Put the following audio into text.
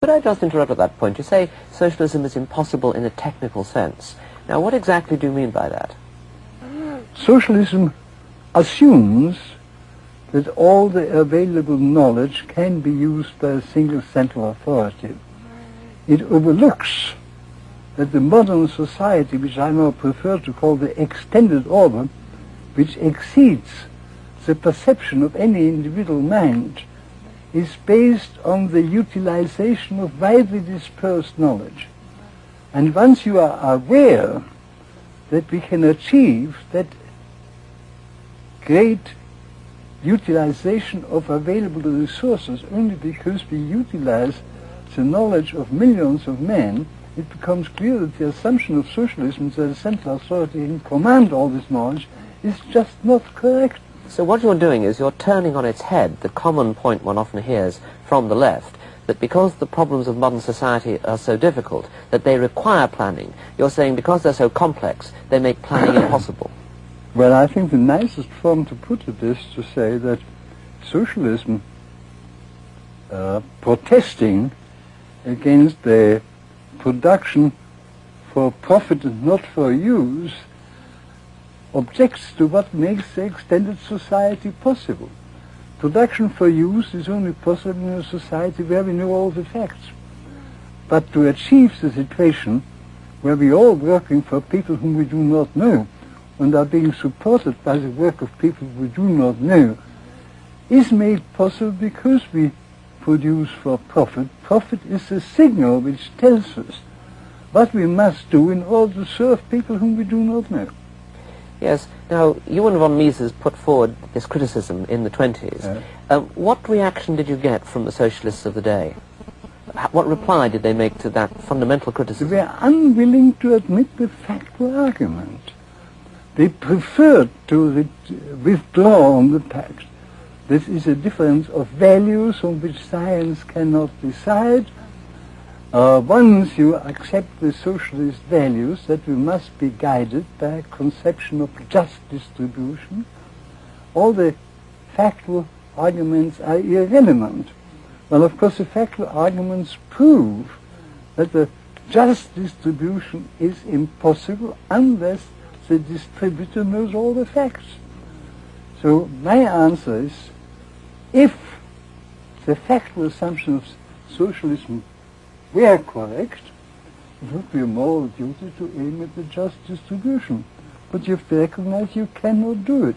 Could I just interrupt at that point? You say socialism is impossible in a technical sense. Now, what exactly do you mean by that? Socialism assumes that all the available knowledge can be used by a single central authority. It overlooks that the modern society, which I now prefer to call the extended order, which exceeds the perception of any individual mind, is based on the utilization of widely dispersed knowledge. And once you are aware that we can achieve that great utilization of available resources only because we utilize the knowledge of millions of men, it becomes clear that the assumption of socialism that a central authority can command all this knowledge is just not correct. So what you're doing is you're turning on its head the common point one often hears from the left, that because the problems of modern society are so difficult, that they require planning. You're saying because they're so complex, they make planning impossible. Well, I think the nicest form to put it is to say that socialism, protesting against the production for profit and not for use, objects to what makes the extended society possible. Production for use is only possible in a society where we know all the facts. But to achieve the situation where we are all working for people whom we do not know and are being supported by the work of people we do not know is made possible because we produce for profit. Profit is a signal which tells us what we must do in order to serve people whom we do not know. Yes. Now, you and von Mises put forward this criticism in the 20s. What reaction did you get from the socialists of the day? What reply did they make to that fundamental criticism? They were unwilling to admit the factual argument. They preferred to withdraw on the fact. This is a difference of values on which science cannot decide. Once you accept the socialist values that we must be guided by a conception of just distribution, all the factual arguments are irrelevant. Well, of course, the factual arguments prove that the just distribution is impossible unless the distributor knows all the facts. So my answer is, if the factual assumptions of socialism were correct, it would be a moral duty to aim at the just distribution. But you have to recognize you cannot do it.